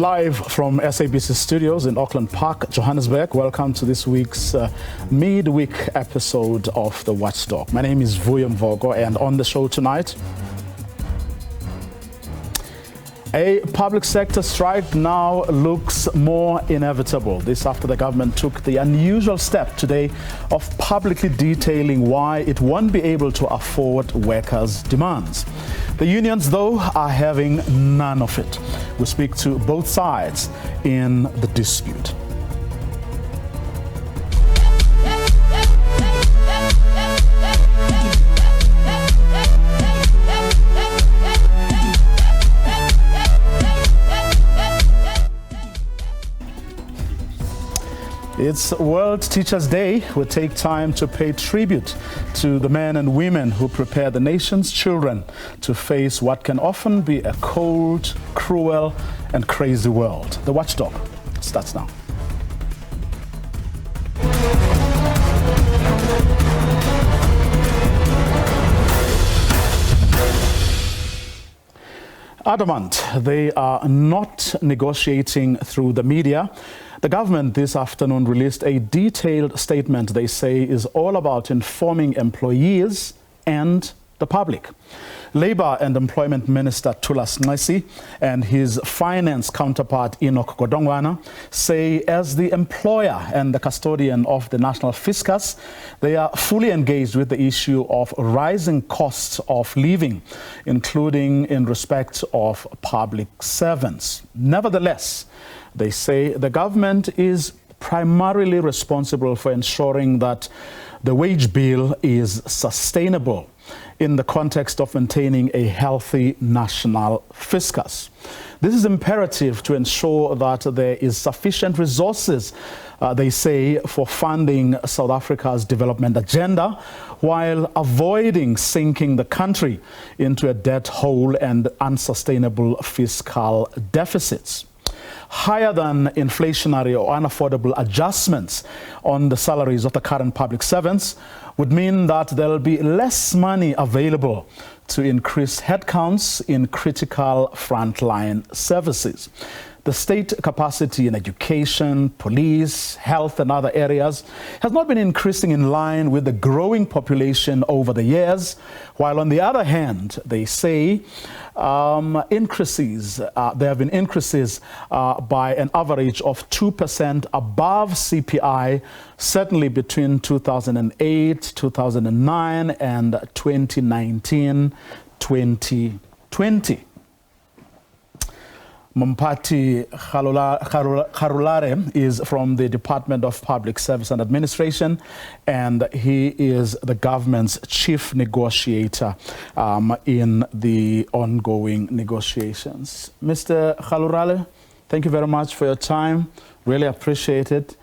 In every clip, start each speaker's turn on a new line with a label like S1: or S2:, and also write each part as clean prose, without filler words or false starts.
S1: Live from SABC studios in Auckland Park, Johannesburg. Welcome to this week's midweek episode of the Watchdog. My name is Vuyo Mvogo, and on the show tonight, a public sector strike now looks more inevitable. This after the government took the unusual step today of publicly detailing why it won't be able to afford workers' demands. The unions, though, are having none of it. We speak to both sides in the dispute. It's World Teachers' Day. We take time to pay tribute to the men and women who prepare the nation's children to face what can often be a cold, cruel, and crazy world. The Watchdog starts now. Adamant, they are not negotiating through the media. The government this afternoon released a detailed statement they say is all about informing employees and the public. Labour and Employment Minister Thulas Nxesi and his finance counterpart Enoch Godongwana say as the employer and the custodian of the national fiscus, they are fully engaged with the issue of rising costs of living, including in respect of public servants. Nevertheless, they say the government is primarily responsible for ensuring that the wage bill is sustainable in the context of maintaining a healthy national fiscus. This is imperative to ensure that there is sufficient resources, they say, for funding South Africa's development agenda, while avoiding sinking the country into a debt hole and unsustainable fiscal deficits. Higher than inflationary or unaffordable adjustments on the salaries of the current public servants would mean that there will be less money available to increase headcounts in critical frontline services. The state capacity in education, police, health and other areas has not been increasing in line with the growing population over the years, while on the other hand, they say there have been increases by an average of 2% above CPI, certainly between 2008, 2009 and 2019-2020. Mphathi Kgarulare is from the Department of Public Service and Administration, and he is the government's chief negotiator in the ongoing negotiations. Mr. Kgarulare, thank you very much for your time. Really appreciate it.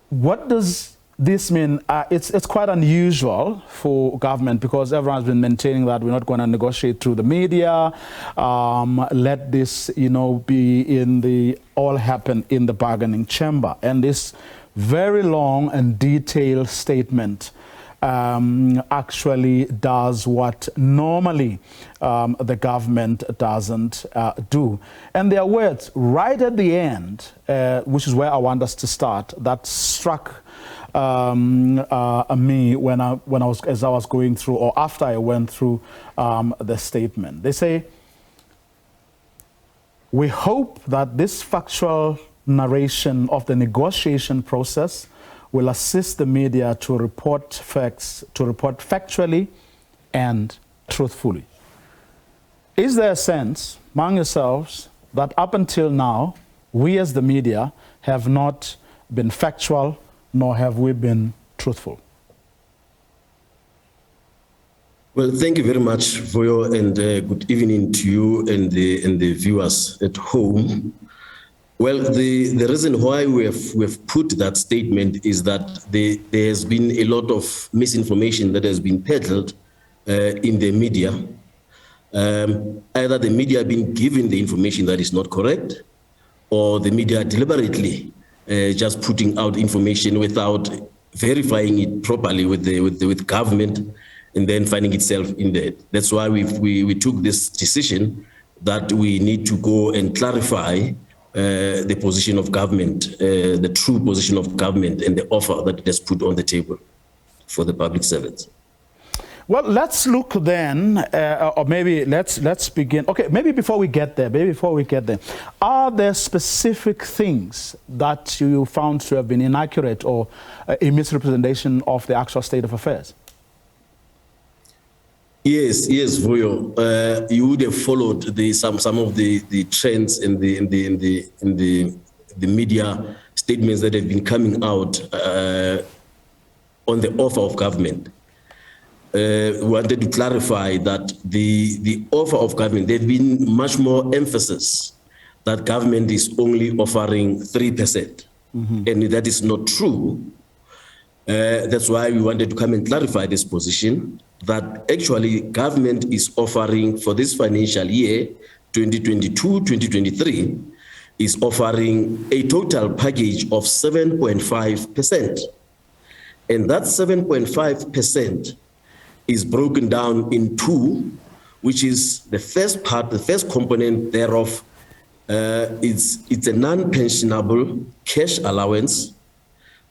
S1: What does this mean? It's quite unusual for government because everyone's been maintaining that we're not going to negotiate through the media. Let this, be all happen in the bargaining chamber. And this very long and detailed statement actually does what normally the government doesn't do. And there are words right at the end, which is where I want us to start, that struck me as I was going through, or after I went through the statement. They say, we hope that this factual narration of the negotiation process will assist the media to report factually and truthfully. Is there a sense among yourselves that up until now, we as the media have not been factual, nor have we been truthful?
S2: Well, thank you very much, Vuyo, and good evening to you and the viewers at home. Well, the reason why we have put that statement is that there has been a lot of misinformation that has been peddled in the media. Either the media have been given the information that is not correct, or the media deliberately just putting out information without verifying it properly with government, and then finding itself in there. That's why we took this decision that we need to go and clarify the position of government, the true position of government and the offer that it has put on the table for the public servants.
S1: Well, let's look then, or maybe let's begin. Okay, maybe before we get there, are there specific things that you found to have been inaccurate or a misrepresentation of the actual state of affairs?
S2: Yes, Vuyo. You would have followed some of the trends in the media statements that have been coming out on the offer of government. We wanted to clarify that the offer of government, there's been much more emphasis that government is only offering 3%, and that is not true. That's why we wanted to come and clarify this position, that actually government is offering for this financial year, 2022-2023, is offering a total package of 7.5%. And that 7.5% is broken down in two, which is the first part, the first component thereof, it's a non-pensionable cash allowance,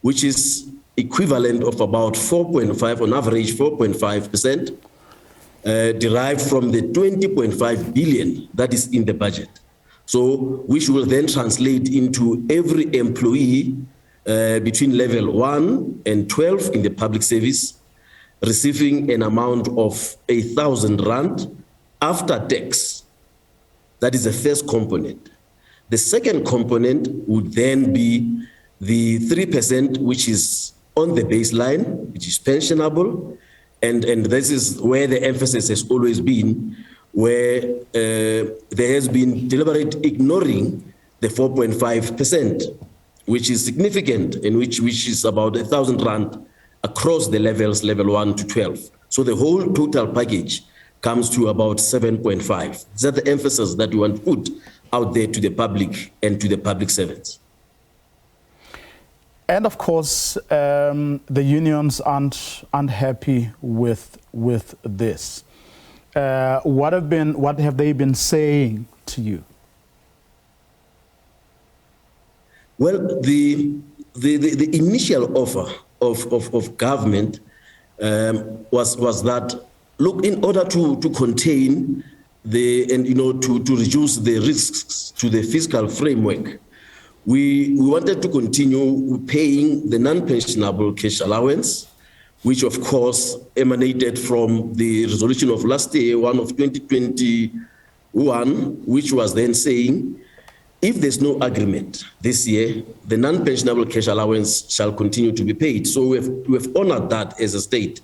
S2: which is equivalent of about 4.5, on average 4.5%, derived from the 20.5 billion that is in the budget. So which will then translate into every employee between level 1 and 12 in the public service receiving an amount of 1,000 rand after tax. That is the first component. The second component would then be the 3%, which is on the baseline, which is pensionable, and this is where the emphasis has always been, where there has been deliberate ignoring the 4.5%, which is significant, and which is about 1,000 rand across the levels, level 1 to 12. So the whole total package comes to about 7.5. Is that the emphasis that we want to put out there to the public and to the public servants?
S1: And of course, the unions aren't unhappy with this. What have they been saying to you?
S2: Well, the initial offer of government was that, look, in order to contain to reduce the risks to the fiscal framework, we wanted to continue paying the non-pensionable cash allowance, which of course emanated from the resolution of last year, one of 2021, which was then saying, if there's no agreement this year, the non-pensionable cash allowance shall continue to be paid. So we've honored that as a state.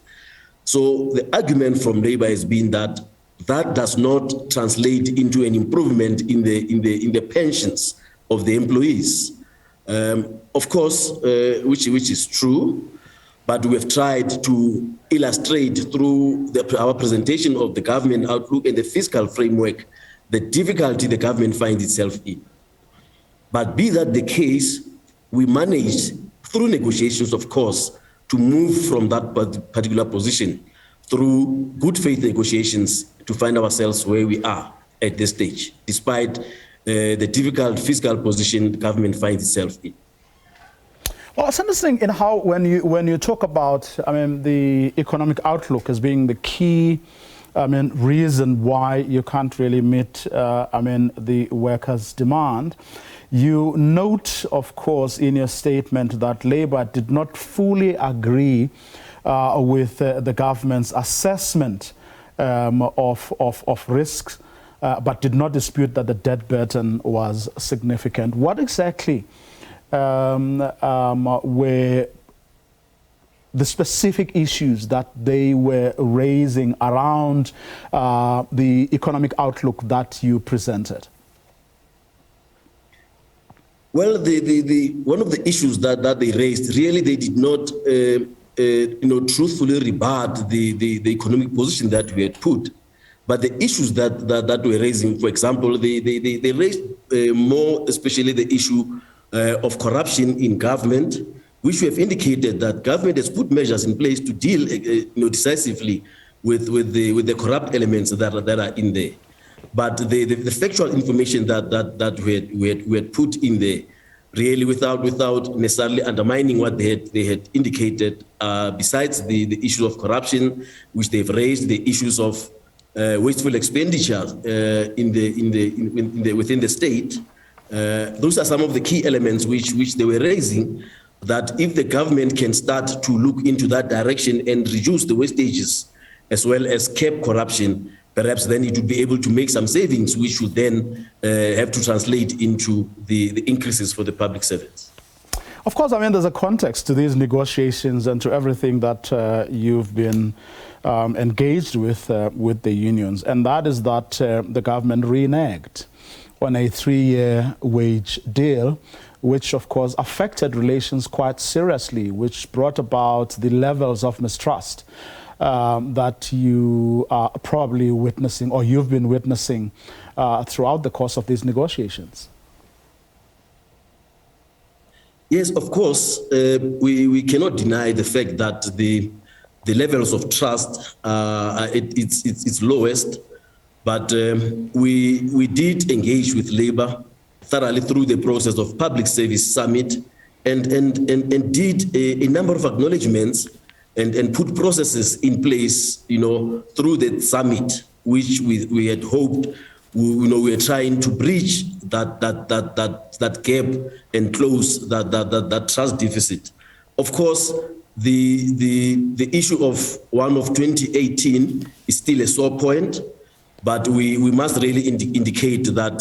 S2: So the argument from Labour has been that that does not translate into an improvement in the pensions of the employees. Of course, which is true, but we have tried to illustrate through our presentation of the government outlook and the fiscal framework the difficulty the government finds itself in. But be that the case, we managed through negotiations, of course, to move from that particular position through good faith negotiations to find ourselves where we are at this stage, despite the difficult fiscal position the government finds itself in.
S1: Well, it's interesting in how when you talk about, the economic outlook as being the key, reason why you can't really meet, the workers' demand. You note, of course, in your statement that Labour did not fully agree with the government's assessment of risks, but did not dispute that the debt burden was significant. What exactly were the specific issues that they were raising around the economic outlook that you presented?
S2: Well, one of the issues that they raised, really they did not truthfully rebut the economic position that we had put. But the issues that we're raising, for example, they raised more especially the issue of corruption in government, which we have indicated that government has put measures in place to deal decisively with the corrupt elements that are in there. But the factual information that we had put in there, really without necessarily undermining what they had indicated, besides the issue of corruption, which they've raised, the issues of wasteful expenditure within the state. Those are some of the key elements which they were raising, that if the government can start to look into that direction and reduce the wastages as well as cap corruption, perhaps then it would be able to make some savings, which would then have to translate into the increases for the public servants.
S1: Of course, I mean, there's a context to these negotiations and to everything that you've been engaged with the unions, and that is that the government reneged on a 3-year wage deal, which of course affected relations quite seriously, which brought about the levels of mistrust that you are probably witnessing, or you've been witnessing throughout the course of these negotiations.
S2: Yes, of course, we cannot deny the fact that the levels of trust it's lowest, but we did engage with labor thoroughly through the process of public service summit, and did a number of acknowledgements and put processes in place, through the summit, which we had hoped, we were trying to bridge that gap and close that trust deficit. Of course, the issue of 2018 is still a sore point, but we must really indicate that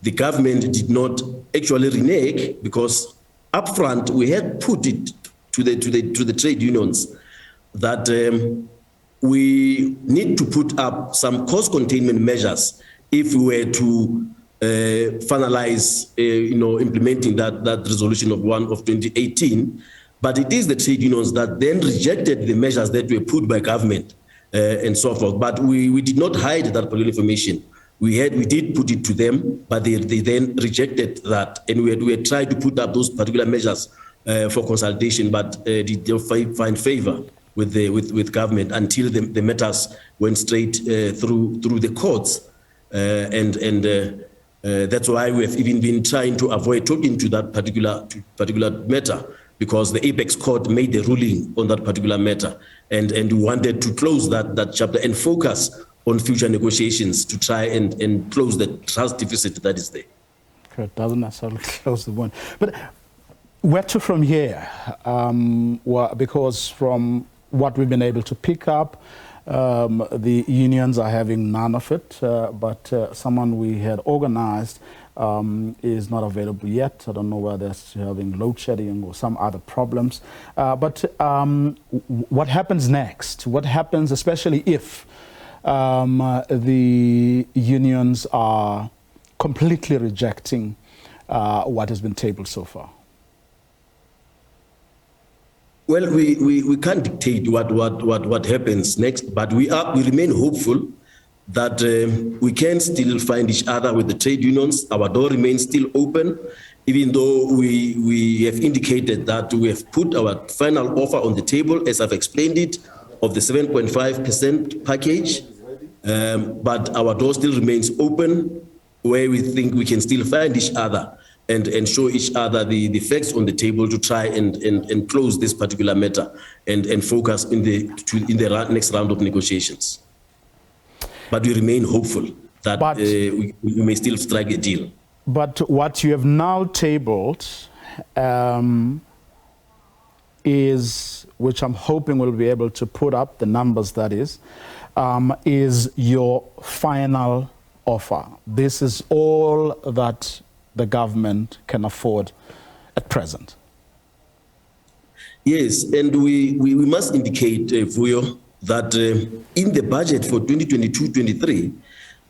S2: the government did not actually renege, because upfront we had put it to the trade unions that we need to put up some cost containment measures if we were to finalize, implementing that resolution of 2018. But it is the trade unions that then rejected the measures that were put by government and so forth. But we did not hide that particular information. We did put it to them, but they then rejected that, and we had tried to put up those particular measures for consultation, but did not find favor with government until the matters went straight through the courts, and that's why we have even been trying to avoid talking to that particular matter, because the Apex Court made a ruling on that particular matter, and we wanted to close that chapter and focus on future negotiations to try and close the trust deficit that is there.
S1: Okay, it doesn't necessarily close the one. But where to from here? Because from what we've been able to pick up, the unions are having none of it, but someone we had organized is not available yet. I don't know whether they're having load shedding or some other problems. But what happens next? What happens, especially if the unions are completely rejecting what has been tabled so far?
S2: Well, we can't dictate what happens next, but we remain hopeful that we can still find each other with the trade unions. Our door remains still open, even though we have indicated that we have put our final offer on the table, as I've explained it, of the 7.5% package. But our door still remains open, where we think we can still find each other and show each other the facts on the table to try and close this particular matter and focus in the next round of negotiations. But we remain hopeful that we may still strike a deal.
S1: But what you have now tabled is, which I'm hoping we'll be able to put up the numbers, that is your final offer. This is all that the government can afford at present.
S2: Yes, and we must indicate, Vuyo, that in the budget for 2022-23,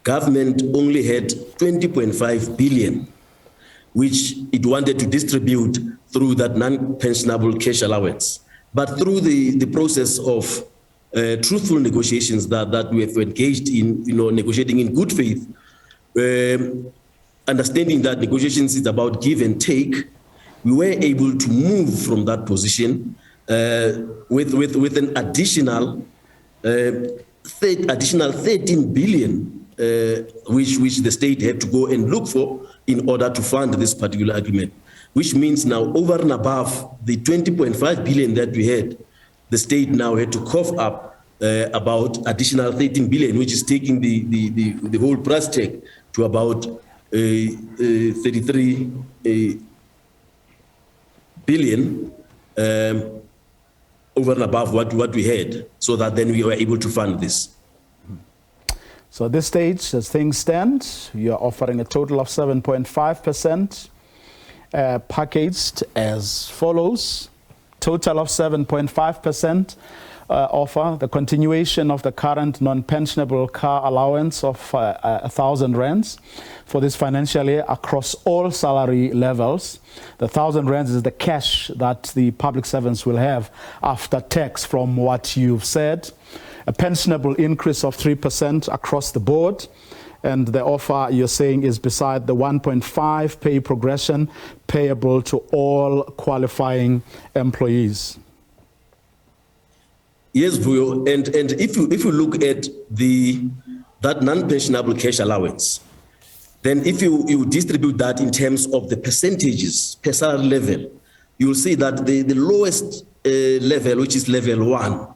S2: government only had 20.5 billion, which it wanted to distribute through that non-pensionable cash allowance. But through the process of truthful negotiations that we have engaged in, negotiating in good faith, understanding that negotiations is about give and take, we were able to move from that position with an additional 13 billion which the state had to go and look for in order to fund this particular agreement, which means now over and above the 20.5 billion that we had, the state now had to cough up about additional 13 billion, which is taking the whole price tag to about 33 billion over and above what we had, so that then we were able to fund this.
S1: So at this stage, as things stand, you're offering a total of 7.5%, packaged as follows. Total of 7.5% offer the continuation of the current non-pensionable car allowance of 1,000 rands for this financial year across all salary levels. The 1,000 rands is the cash that the public servants will have after tax from what you've said. A pensionable increase of 3% across the board. And the offer you're saying is beside the 1.5 pay progression payable to all qualifying employees.
S2: Yes, Vuyo, and if you look at that non-pensionable cash allowance, then if you distribute that in terms of the percentages per salary level, you will see that the lowest level, which is level 1,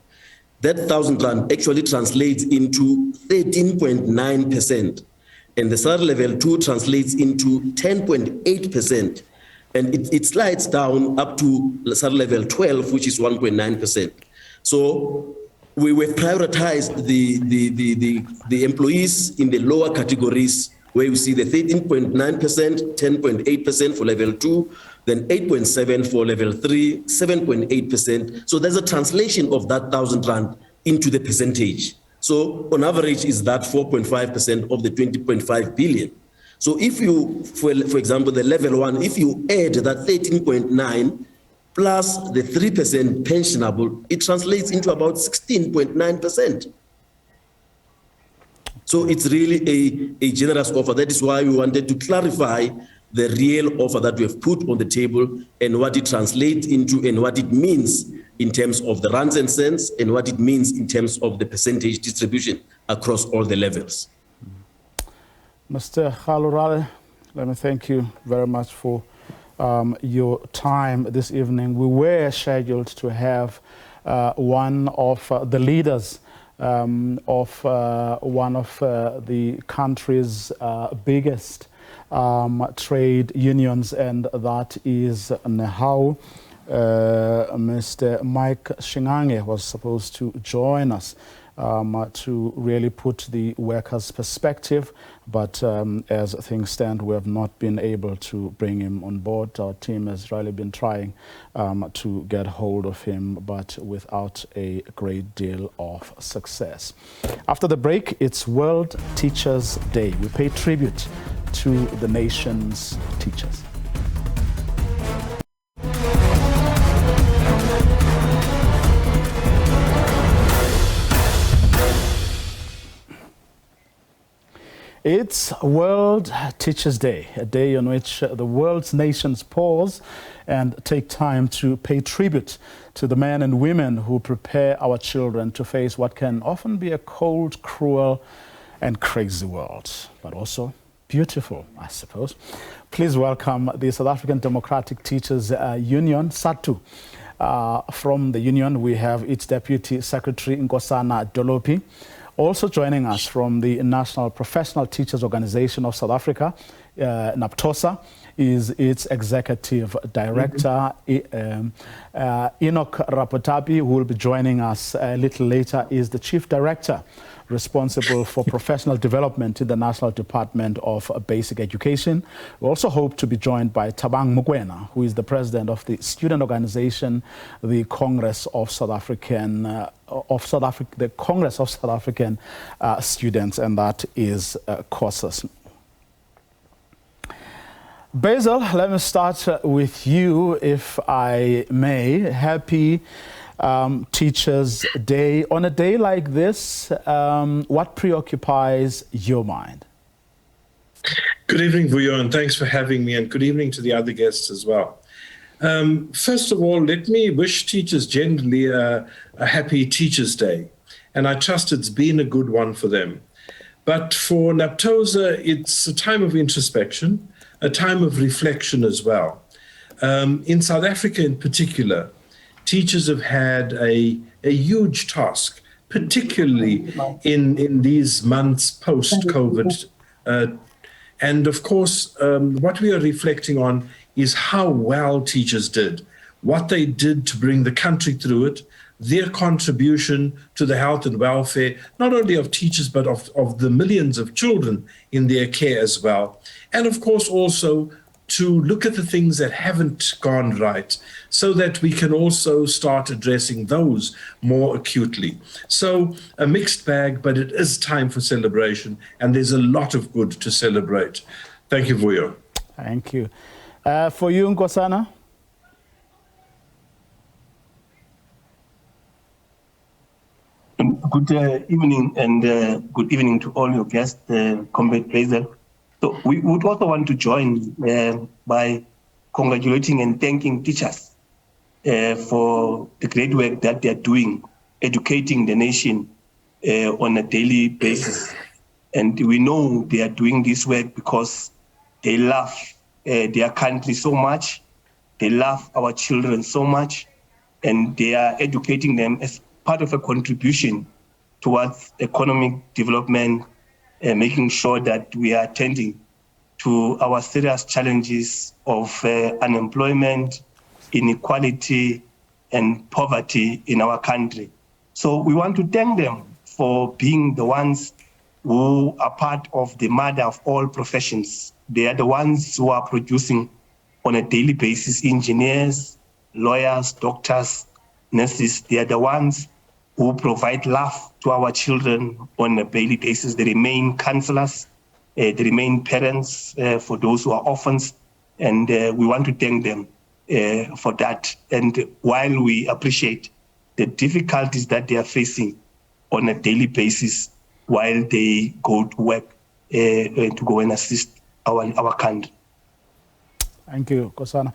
S2: that 1,000 rand actually translates into 13.9%, and the salary level 2 translates into 10.8%, and it slides down up to salary level 12, which is 1.9%. So we have prioritized the employees in the lower categories, where you see the 13.9%, 10.8% for level 2, then 8.7% for level 3, 7.8%. So there's a translation of that 1,000 rand into the percentage. So on average is that 4.5% of the 20.5 billion. So if you, for example, the level 1, if you add that 13.9 plus the 3% pensionable, it translates into about 16.9%. So it's really a generous offer. That is why we wanted to clarify the real offer that we have put on the table and what it translates into and what it means in terms of the rands and cents and what it means in terms of the percentage distribution across all the levels.
S1: Mr. Kgalurale, let me thank you very much for your time this evening. We were scheduled to have one of the leaders of one of the country's biggest trade unions, and that is NEHAWU. Mr. Mike Shingange was supposed to join us to really put the workers' perspective, but as things stand, we have not been able to bring him on board. Our team has really been trying to get hold of him, but without a great deal of success. After the break, it's World Teachers' Day. We pay tribute to the nation's teachers. It's World Teachers' Day, a day on which the world's nations pause and take time to pay tribute to the men and women who prepare our children to face what can often be a cold, cruel, and crazy world, but also beautiful, I suppose. Please welcome the South African Democratic Teachers Union, SADTU. From the union, we have its Deputy Secretary, Nkosana Dolopi. Also joining us from the National Professional Teachers Organization of South Africa, NAPTOSA, is its Executive Director, Enoch Rapotapi, who will be joining us a little later, is the Chief Director responsible for professional development in the National Department of Basic Education. We also hope to be joined by Thabang Mokoena, who is the President of the student organization, the Congress of South African the Congress of South African Students, and that is COSAS. Basil, let me start with you, if I may. Happy Teachers' Day. On a day like this, what preoccupies your mind?
S3: Good evening, Vuyo, and thanks for having me, and good evening to the other guests as well. First of all, let me wish teachers generally a happy Teachers' Day, and I trust it's been a good one for them. But for Naptosa, it's a time of introspection, a time of reflection as well. In South Africa in particular, teachers have had a huge task, particularly in these months post-COVID. And of course, what we are reflecting on is how well teachers did, what they did to bring the country through it, their contribution to the health and welfare, not only of teachers, but of the millions of children in their care as well. And of course, also to look at the things that haven't gone right so that we can also start addressing those more acutely. So a mixed bag, but it is time for celebration, and there's a lot of good to celebrate. Thank you, Vuyo.
S1: Thank you. For you, Nkosana?
S4: Good evening, and good evening to all your guests, Comrade Basil. So we would also want to join by congratulating and thanking teachers for the great work that they are doing, educating the nation on a daily basis. And we know they are doing this work because they love their country so much, they love our children so much, and they are educating them as part of a contribution towards economic development, making sure that we are attending to our serious challenges of unemployment, inequality, and poverty in our country. So we want to thank them for being the ones who are part of the mother of all professions. They are the ones who are producing on a daily basis engineers, lawyers, doctors, nurses. They are the ones who provide love to our children on a daily basis. They remain counselors, they remain parents for those who are orphans, and we want to thank them for that. And while we appreciate the difficulties that they are facing on a daily basis while they go to work to go and assist our country.
S1: Thank you, Nkosana.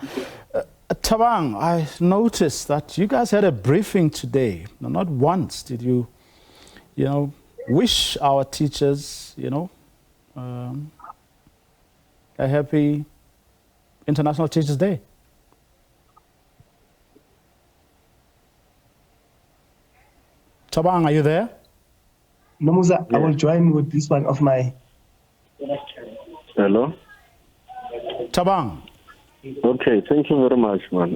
S1: Thabang, I noticed that you guys had a briefing today. Not once did you wish our teachers, a happy International Teachers' Day. Thabang, are you there?
S4: No, Musa, I will join with this one of my...
S5: Hello?
S1: Thabang.
S5: Okay, thank you very much, man.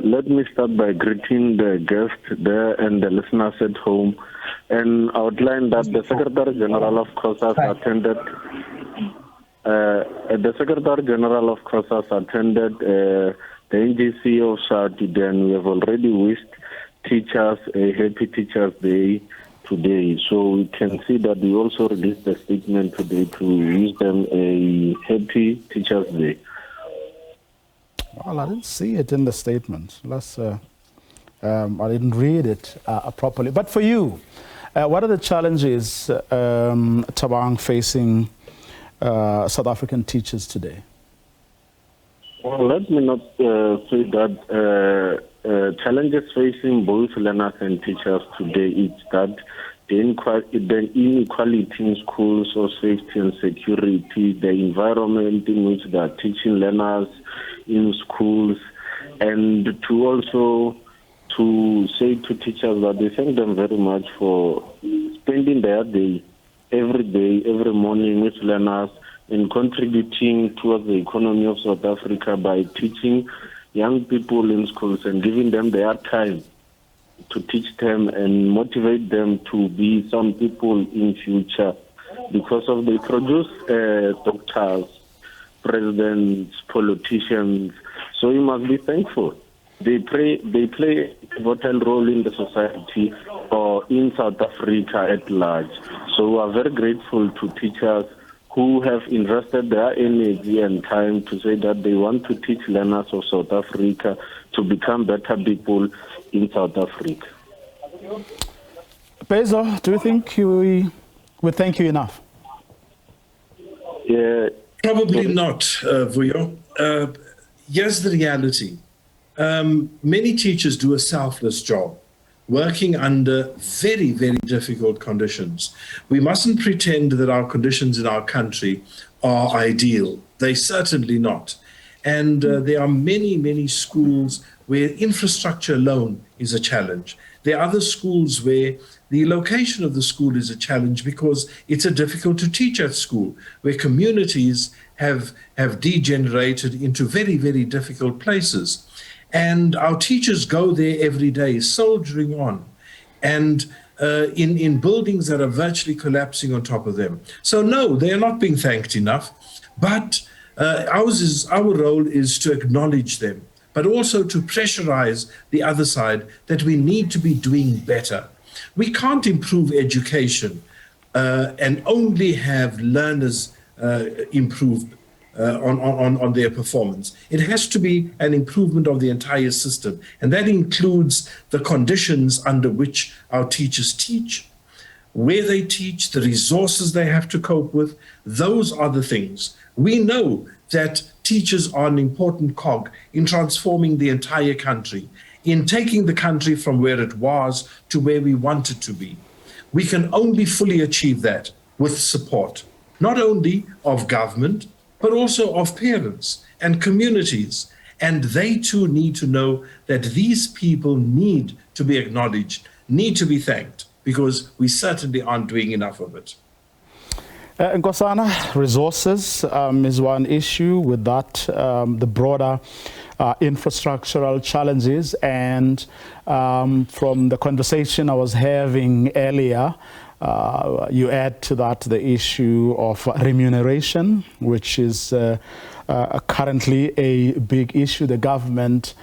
S5: Let me start by greeting the guests there and the listeners at home, and outline that the Secretary General of COSAS attended. The Secretary General of COSAS attended the NGC of Saturday, and we have already wished teachers a happy Teachers' Day today. So we can see that we also released a statement today to wish them a happy Teachers' Day.
S1: Well, I didn't see it in the statement. I didn't read it properly. But for you, what are the challenges, Thabang, facing South African teachers today?
S5: Well, let me not say that challenges facing both learners and teachers today is that the inequality in schools or safety and security, the environment in which they are teaching learners in schools, and to also to say to teachers that they thank them very much for spending their day, every morning with learners and contributing towards the economy of South Africa by teaching young people in schools and giving them their time to teach them and motivate them to be some people in future, because of they produce doctors, presidents, politicians. So you must be thankful. They play a vital role in the society or in South Africa at large. So we are very grateful to teachers who have invested their energy and time to say that they want to teach learners of South Africa to become better people in South Africa.
S1: Basil, do you think we thank you enough?
S5: Yeah.
S3: Probably not, Vuyo. Here's the reality. Many teachers do a selfless job. working under very, very difficult conditions. We mustn't pretend that our conditions in our country are ideal. They're certainly not. And there are many, many schools where infrastructure alone is a challenge. There are other schools where the location of the school is a challenge because it's difficult to teach at school, where communities have degenerated into very, very difficult places. And our teachers go there every day, soldiering on, and in buildings that are virtually collapsing on top of them. So no, they are not being thanked enough, but our role is to acknowledge them, but also to pressurize the other side that we need to be doing better. We can't improve education and only have learners improve on their performance. It has to be an improvement of the entire system, and that includes the conditions under which our teachers teach, where they teach, the resources they have to cope with. Those are the things. We know that teachers are an important cog in transforming the entire country, in taking the country from where it was to where we want it to be. We can only fully achieve that with support, not only of government, but also of parents and communities. And they too need to know that these people need to be acknowledged, need to be thanked, because we certainly aren't doing enough of it.
S1: Nkosana, resources is one issue. With that, the broader infrastructural challenges. And from the conversation I was having earlier, you add to that the issue of remuneration, which is currently a big issue. The government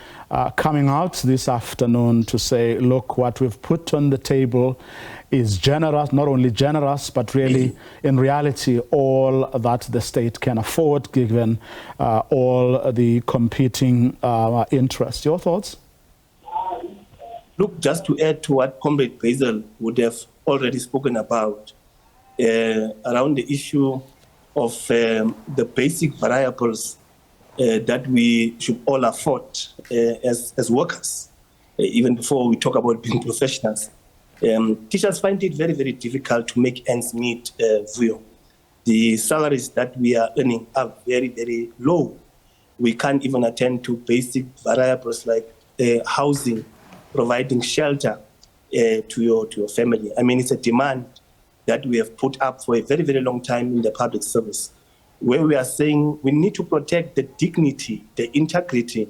S1: coming out this afternoon to say, look, what we've put on the table is generous, not only generous, but really, in reality, all that the state can afford, given all the competing interests. Your thoughts?
S4: Look, just to add to what Comrade Basil would have already spoken about, around the issue of the basic variables that we should all afford as workers, even before we talk about being professionals. Teachers find it very, very difficult to make ends meet. The salaries that we are earning are very, very low. We can't even attend to basic variables like housing, providing shelter to your family. I mean, it's a demand that we have put up for a very, very long time in the public service, where we are saying we need to protect the dignity, the integrity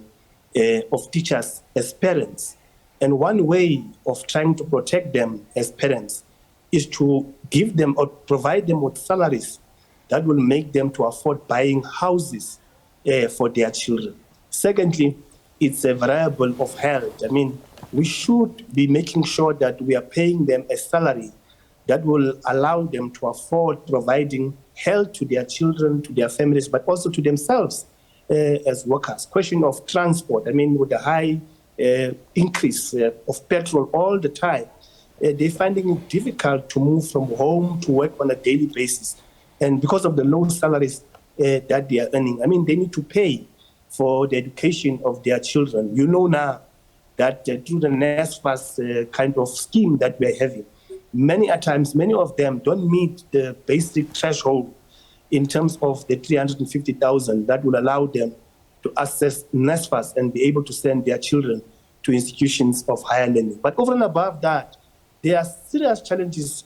S4: of teachers as parents. And one way of trying to protect them as parents is to give them or provide them with salaries that will make them to afford buying houses for their children. Secondly, it's a variable of health. I mean, we should be making sure that we are paying them a salary that will allow them to afford providing health to their children, to their families, but also to themselves as workers. Question of transport. I mean, with the high increase of petrol all the time, they're finding it difficult to move from home to work on a daily basis. And because of the low salaries that they are earning, I mean, they need to pay for the education of their children. You know now that through the NSFAS kind of scheme that we're having, many a times, many of them don't meet the basic threshold in terms of the 350,000 that will allow them to access NSFAS and be able to send their children to institutions of higher learning. But over and above that, there are serious challenges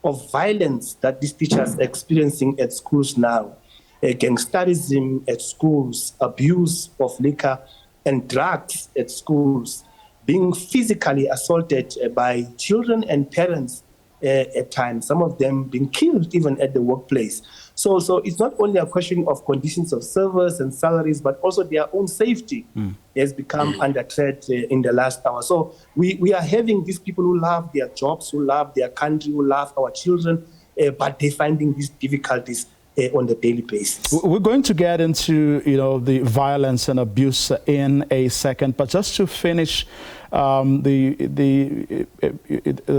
S4: of violence that these teachers are experiencing at schools now. Gangsterism at schools, abuse of liquor and drugs at schools, being physically assaulted by children and parents at times, some of them being killed even at the workplace. So it's not only a question of conditions of service and salaries, but also their own safety has become under threat in the last hour. So we are having these people who love their jobs, who love their country, who love our children, but they're finding these difficulties on the daily basis.
S1: We're going to get into the violence and abuse in a second, but just to finish the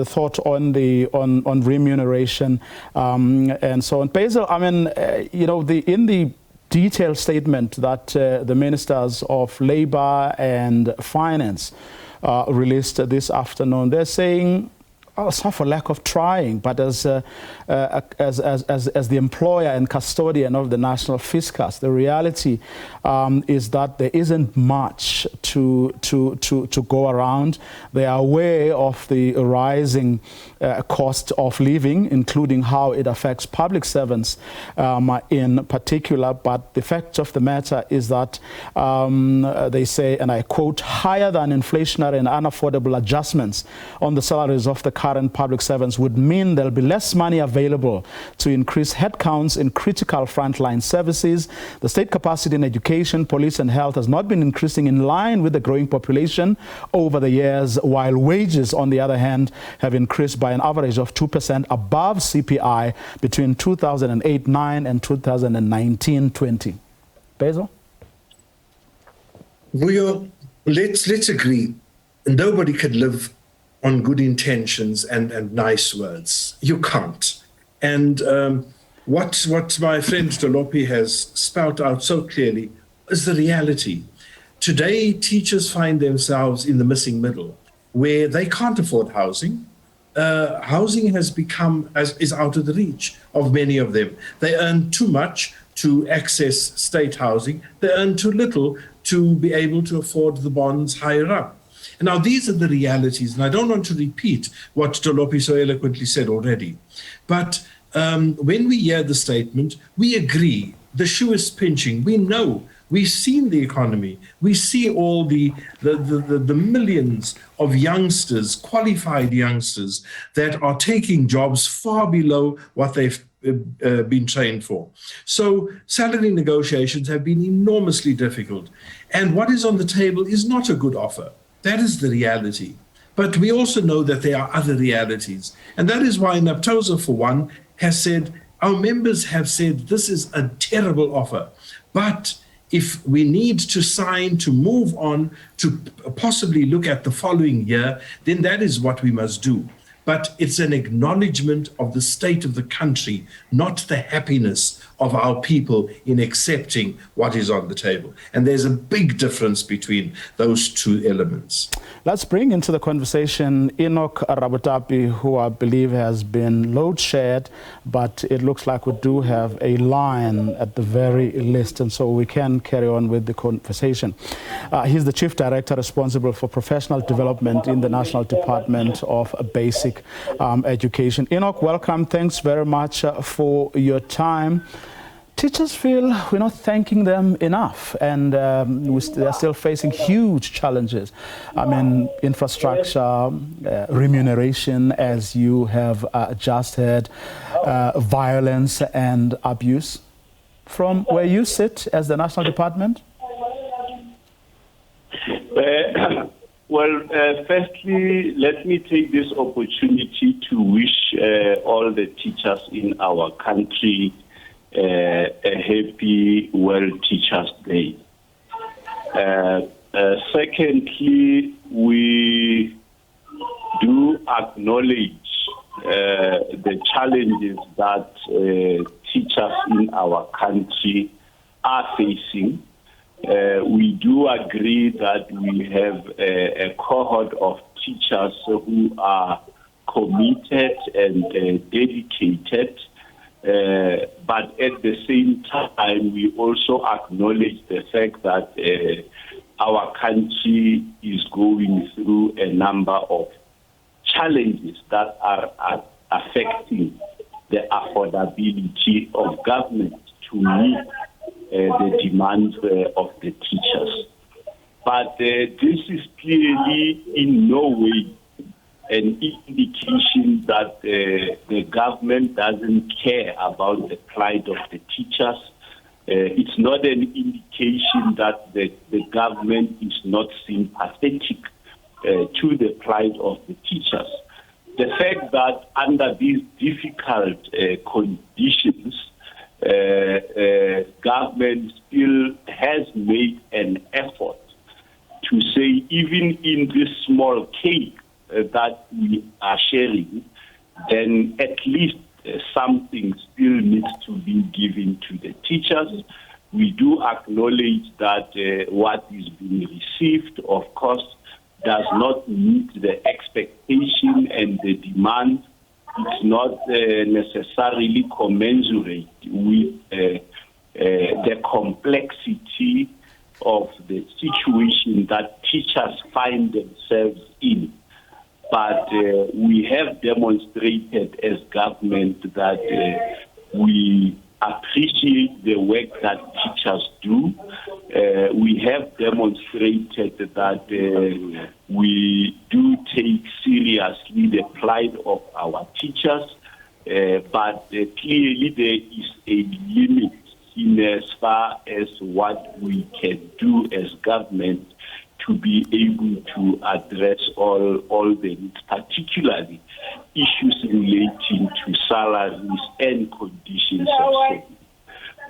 S1: thought on remuneration and so on. Basil, I mean, in the detailed statement that the ministers of Labour and Finance released this afternoon. They're saying, it's not for lack of trying, but as the employer and custodian of the national fiscus, the reality is that there isn't much to go around. They are aware of the rising cost of living, including how it affects public servants in particular. But the fact of the matter is that they say, and I quote, higher than inflationary and unaffordable adjustments on the salaries of the current public servants would mean there'll be less money available to increase headcounts in critical frontline services. The state capacity in education, police and health has not been increasing in line with the growing population over the years, while wages, on the other hand, have increased by an average of 2% above CPI between 2008-9 and 2019-20. Basil?
S3: Let's agree, nobody can live on good intentions and nice words. You can't. And what my friend Dolopi has spout out so clearly is the reality. Today, teachers find themselves in the missing middle, where they can't afford housing. Housing has is out of the reach of many of them. They earn too much to access state housing. They earn too little to be able to afford the bonds higher up. And now these are the realities, and I don't want to repeat what Dolopi so eloquently said already. But when we hear the statement, we agree. The shoe is pinching. We know. We've seen the economy. We see all the millions of youngsters, qualified youngsters, that are taking jobs far below what they've been trained for. So salary negotiations have been enormously difficult. And what is on the table is not a good offer. That is the reality. But we also know that there are other realities. And that is why NAPTOSA, for one, has said, our members have said, this is a terrible offer. But if we need to sign, to move on, to possibly look at the following year, then that is what we must do. But it's an acknowledgement of the state of the country, not the happiness of our people in accepting what is on the table. And there's a big difference between those two elements.
S1: Let's bring into the conversation Enoch Rabutapi, who I believe has been load shared, but it looks like we do have a line at the very least, and so we can carry on with the conversation. He's the Chief Director responsible for professional development in the National Department of Basic Education. Enoch, welcome. Thanks very much for your time. Teachers feel we're not thanking them enough, and they're still facing huge challenges. I mean, infrastructure, remuneration, as you have just heard, violence and abuse. From where you sit as the National Department?
S6: Firstly, let me take this opportunity to wish all the teachers in our country a happy World Teachers' Day. Secondly, we do acknowledge the challenges that teachers in our country are facing. We do agree that we have a cohort of teachers who are committed and dedicated. But at the same time, we also acknowledge the fact that our country is going through a number of challenges that are affecting the affordability of government to meet the demands of the teachers. But this is clearly in no way an indication that the government doesn't care about the plight of the teachers. It's not an indication that the government is not sympathetic to the plight of the teachers. The fact that under these difficult conditions, government still has made an effort to say, even in this small cake that we are sharing, then at least something still needs to be given to the teachers. We do acknowledge that what is being received, of course, does not meet the expectation and the demand. It's not necessarily commensurate with the complexity of the situation that teachers find themselves in. But we have demonstrated as government that we appreciate the work that teachers do. We have demonstrated that we do take seriously the plight of our teachers, but clearly there is a limit in as far as what we can do as government to be able to address all the needs, particularly issues relating to salaries and conditions of service.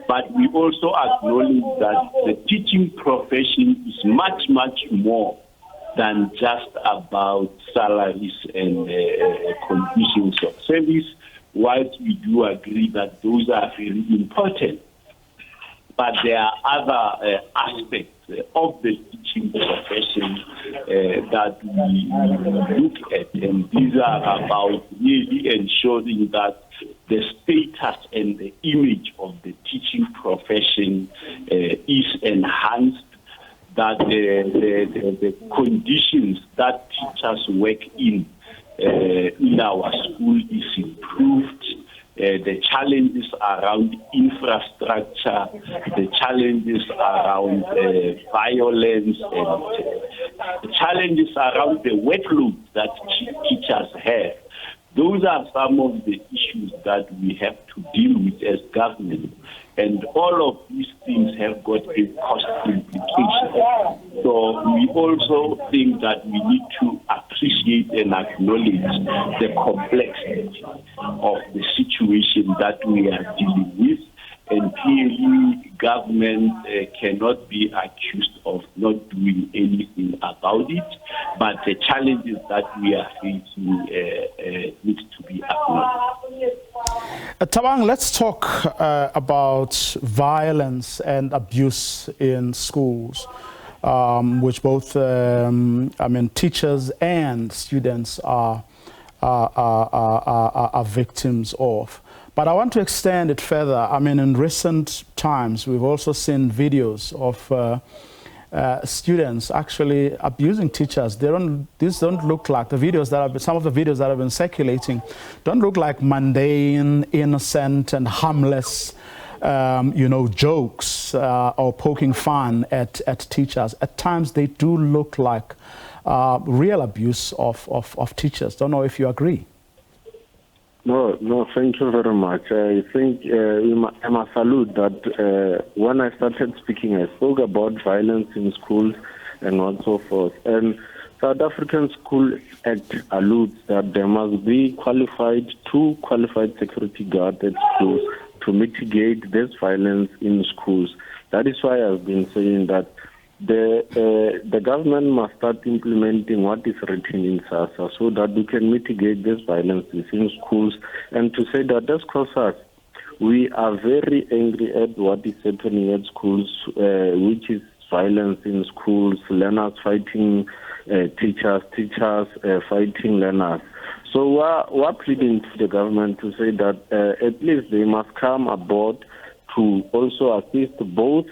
S6: But we also acknowledge that the teaching profession is much, much more than just about salaries and conditions of service, whilst we do agree that those are very important. But there are other aspects of the teaching profession that we look at, and these are about really ensuring that the status and the image of the teaching profession is enhanced, that the conditions that teachers work in our school is improved. The challenges around infrastructure, the challenges around violence, and the challenges around the workload that teachers have. Those are some of the issues that we have to deal with as government. And all of these things have got a cost implication. So we also think that we need to appreciate and acknowledge the complexity of the situation that we are dealing with. And clearly, government cannot be accused of not doing anything about it, but the challenges that we are facing need to be acknowledged.
S1: Tabang, let's talk about violence and abuse in schools, which both, teachers and students are victims of. But I want to extend it further. In recent times, we've also seen videos of students actually abusing teachers. These don't look like the videos that some of the videos that have been circulating don't look like mundane, innocent, and harmless, jokes or poking fun at teachers. At times, they do look like real abuse of teachers. Don't know if you agree.
S5: No, thank you very much. I think I must salute that when I started speaking, I spoke about violence in schools and on so forth. And South African School Act alludes that there must be two qualified security guards at schools to mitigate this violence in schools. That is why I've been saying that the government must start implementing what is written in SASA so that we can mitigate this violence within schools, and to say that as COSAS, we are very angry at what is happening at schools, which is violence in schools, learners fighting teachers fighting learners. So we're pleading to the government to say that at least they must come aboard to also assist both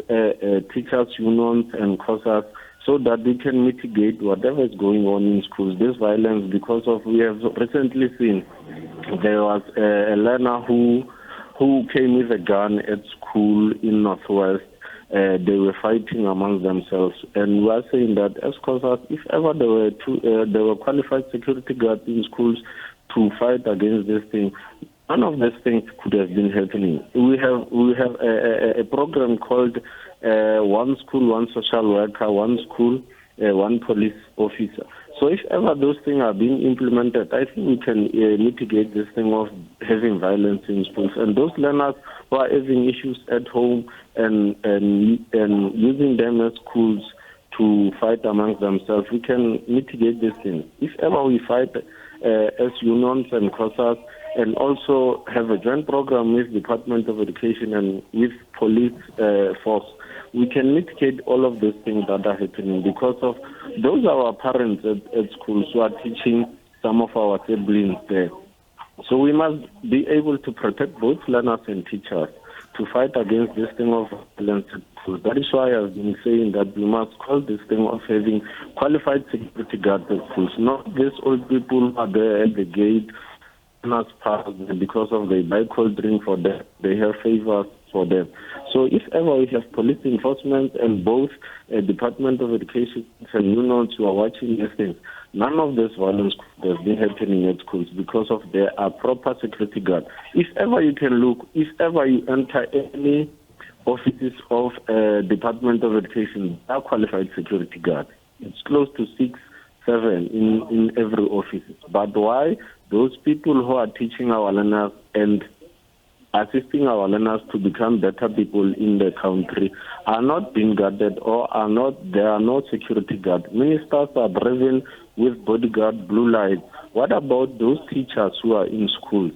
S5: teachers' unions and COSAS so that we can mitigate whatever is going on in schools, this violence, because we have recently seen there was a learner who came with a gun at school in Northwest. They were fighting among themselves, and we are saying that as COSAS, if ever there were qualified security guards in schools to fight against this thing, none of these things could have been happening. We have a program called One School, One Social Worker, One School, One Police Officer. So if ever those things are being implemented, I think we can mitigate this thing of having violence in schools. And those learners who are having issues at home and using them as schools to fight amongst themselves, we can mitigate this thing. If ever we fight as unions and COSAS, and also have a joint program with Department of Education and with police force, we can mitigate all of those things that are happening, because of those are our parents at schools who are teaching some of our siblings there. So we must be able to protect both learners and teachers to fight against this thing of violence at schools. That is why I've been saying that we must call this thing of having qualified security guards at schools, not these old people who are there at the gate because of they buy cold drink for them, they have favors for them. So if ever we have police enforcement and both Department of Education and unions who are watching these things, none of this violence has been happening at schools because of there are proper security guards. If ever you can look, if ever you enter any offices of Department of Education, there are qualified security guards. It's close to 6, 7 in every office. But why? Those people who are teaching our learners and assisting our learners to become better people in the country are not being guarded, or there are no security guards. Ministers are driving with bodyguard blue lights. What about those teachers who are in schools?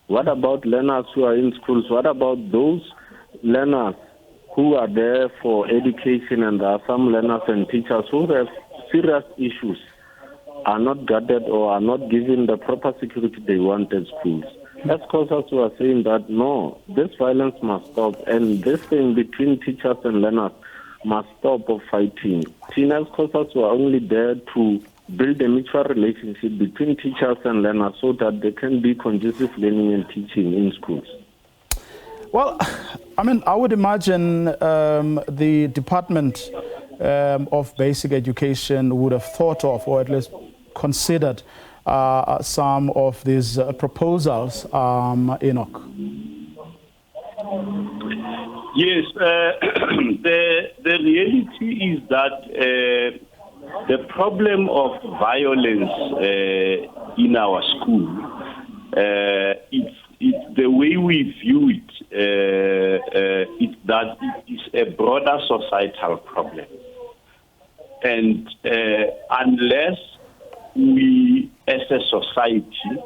S5: What about learners who are in schools? What about those learners who are there for education, and there are some learners and teachers who have serious issues, are not guarded or are not given the proper security they want at schools? That's causes who are saying that no, this violence must stop, and this thing between teachers and learners must stop of fighting. Seniors causes who are only there to build a mutual relationship between teachers and learners so that there can be conducive learning and teaching in schools.
S1: Well, I mean, I would imagine the Department of Basic Education would have thought of, or at least considered, some of these proposals, Enoch.
S6: Yes, the reality is that the problem of violence in our school, it's the way we view it, it's that it is a broader societal problem. And unless we as a society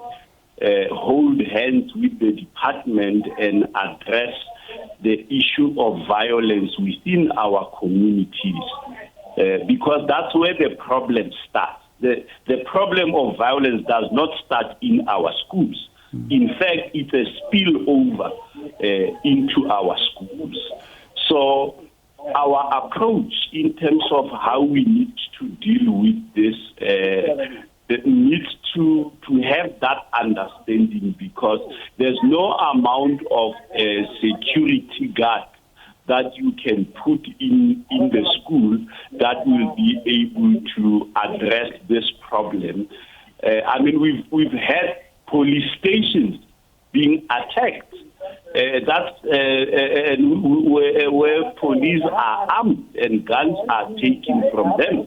S6: hold hands with the department and address the issue of violence within our communities, because that's where the problem starts. The problem of violence does not start in our schools. In fact, it's a spillover into our schools. So our approach in terms of how we need to deal with this needs to have that understanding, because there's no amount of security guard that you can put in the school that will be able to address this problem. I mean, we've had police stations being attacked. That's where police are armed and guns are taken from them.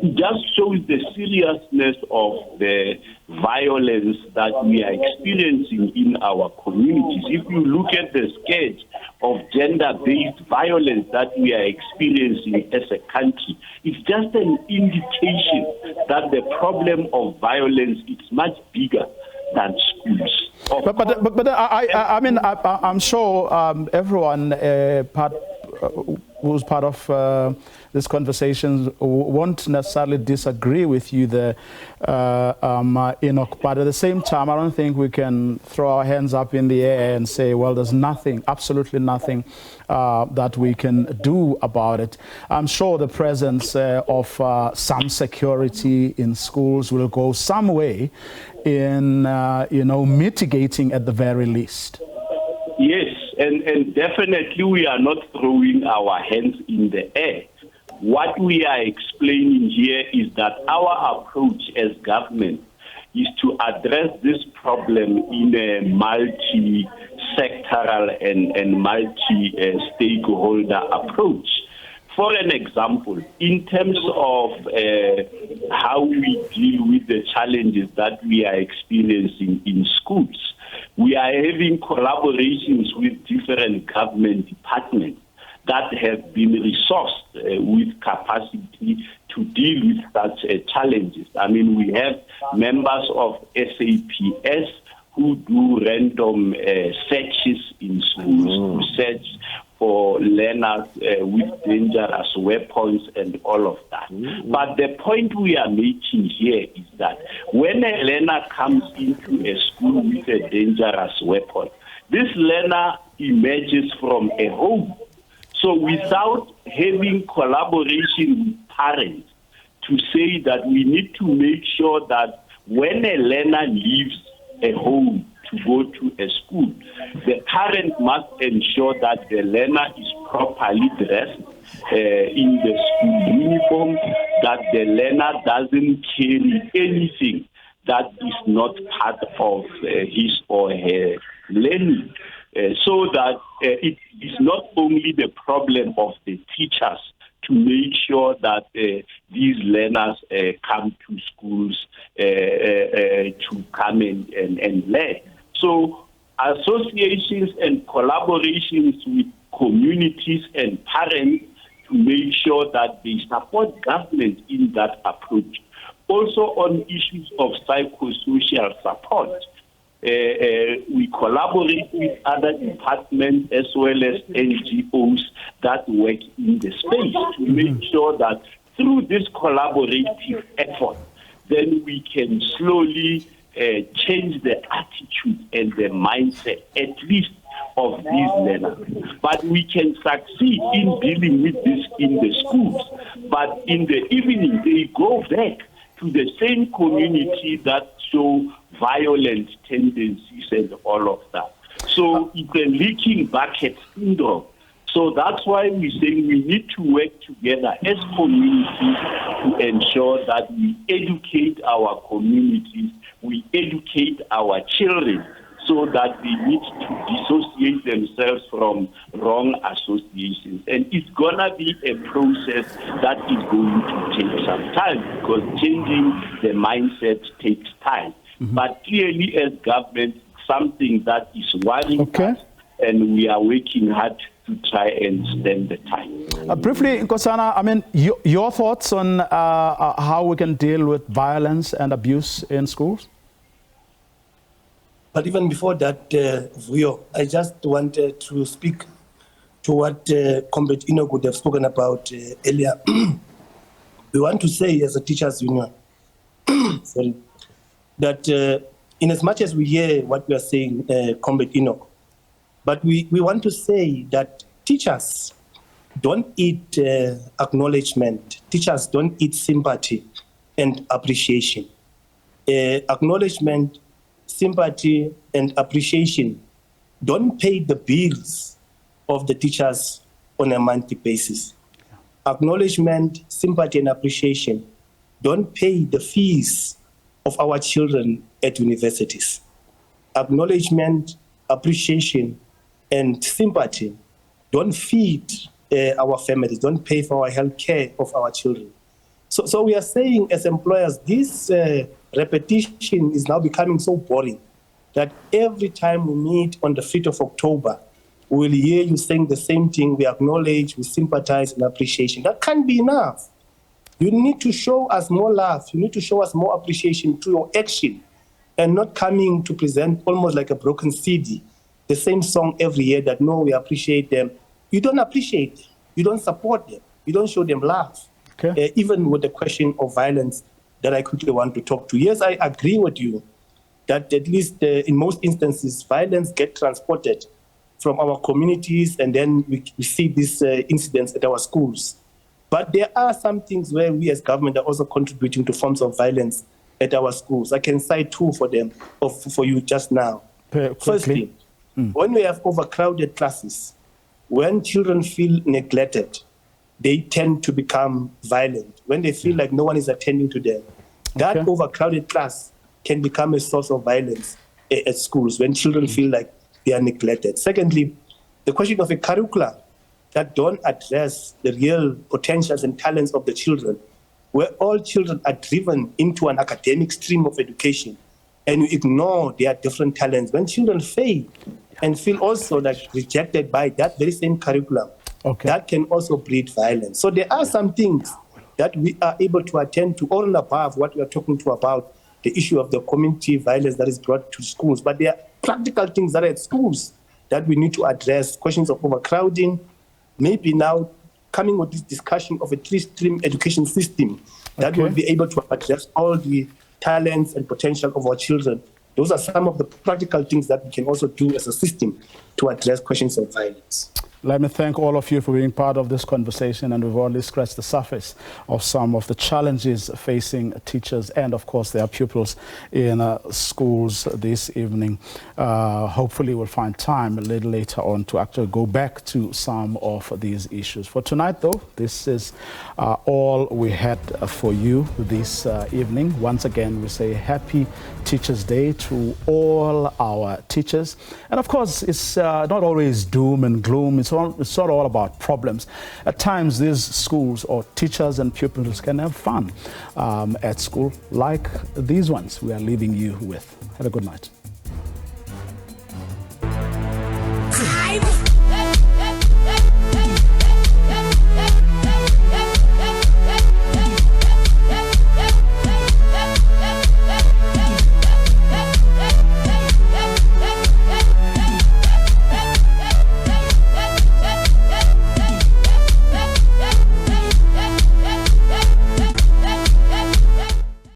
S6: It just shows the seriousness of the violence that we are experiencing in our communities. If you look at the sketch of gender-based violence that we are experiencing as a country, it's just an indication that the problem of violence is much bigger than schools.
S1: But I mean, I'm sure everyone who's part of this conversation won't necessarily disagree with you there, Enoch. But at the same time, I don't think we can throw our hands up in the air and say, well, there's nothing, absolutely nothing that we can do about it. I'm sure the presence of some security in schools will go some way in, mitigating at the very least.
S6: Yes, and definitely we are not throwing our hands in the air. What we are explaining here is that our approach as government is to address this problem in a multi-sectoral and multi-stakeholder approach. For an example, in terms of how we deal with the challenges that we are experiencing in schools, we are having collaborations with different government departments that have been resourced with capacity to deal with such challenges. I mean, we have members of SABC who do random searches in schools to search for learners with dangerous weapons and all of that. But the point we are making here is that when a learner comes into a school with a dangerous weapon, this learner emerges from a home. So without having collaboration with parents to say that we need to make sure that when a learner leaves a home to go to a school, the parent must ensure that the learner is properly dressed in the school uniform, that the learner doesn't carry anything that is not part of his or her learning, so that it is not only the problem of the teachers to make sure that these learners come to schools to come and learn. So associations and collaborations with communities and parents to make sure that they support government in that approach. Also on issues of psychosocial support, we collaborate with other departments as well as NGOs that work in the space to make sure that through this collaborative effort, then we can slowly change the attitude and the mindset, at least of these learners. But we can succeed in dealing with this in the schools. But in the evening, they go back to the same community that show violent tendencies and all of that. So it's a leaking bucket syndrome. So that's why we say we need to work together as communities to ensure that we educate our communities, we educate our children, so that they need to dissociate themselves from wrong associations. And it's going to be a process that is going to take some time, because changing the mindset takes time. But clearly, as government, something that is worrying us, and we are working hard to try and spend the time.
S1: Briefly, Nkosana, I mean, your thoughts on how we can deal with violence and abuse in schools?
S7: But even before that, Vuyo, I just wanted to speak to what Comrade Enoch would have spoken about earlier. We want to say, as a teachers' union, sorry, that in as much as we hear what we are saying, Comrade Enoch, but we want to say that teachers don't eat acknowledgement. Teachers don't eat sympathy and appreciation. Acknowledgement, sympathy, and appreciation don't pay the bills of the teachers on a monthly basis. Acknowledgement, sympathy, and appreciation don't pay the fees of our children at universities. Acknowledgement, appreciation, and sympathy don't feed our families, don't pay for our health care of our children. So we are saying, as employers, this repetition is now becoming so boring that every time we meet on the 5th of October, we will hear you saying the same thing. We acknowledge, we sympathize, and appreciation. That can't be enough. You need to show us more love. You need to show us more appreciation through your action, and not coming to present almost like a broken CD, the same song every year that, no, we appreciate them. You don't appreciate them. You don't support them. You don't show them love. Even with the question of violence that I quickly want to talk to. Yes, I agree with you that at least in most instances, violence gets transported from our communities, and then we see these incidents at our schools. But there are some things where we as government are also contributing to forms of violence at our schools. I can cite two for them, or for you just now. Firstly, when we have overcrowded classes, when children feel neglected, they tend to become violent. When they feel like no one is attending to them, that overcrowded class can become a source of violence at schools when children feel like they are neglected. Secondly, the question of a curricula that don't address the real potentials and talents of the children, where all children are driven into an academic stream of education, and you ignore their different talents. When children fail and feel also like rejected by that very same curriculum, that can also breed violence. So there are some things that we are able to attend to, all and above what we are talking to about the issue of the community violence that is brought to schools. But there are practical things that are at schools that we need to address, questions of overcrowding, maybe now coming with this discussion of a 3-stream education system that will be able to address all the talents and potential of our children. Those are some of the practical things that we can also do as a system to address questions of violence.
S1: Let me thank all of you for being part of this conversation, and we've only scratched the surface of some of the challenges facing teachers and, of course, their pupils in schools this evening. Hopefully, we'll find time a little later on to actually go back to some of these issues. For tonight, though, this is all we had for you this evening. Once again, we say Happy Teachers' Day to all our teachers. And, of course, it's not always doom and gloom. It's not all about problems. At times, these schools or teachers and pupils can have fun at school, like these ones we are leaving you with. Have a good night.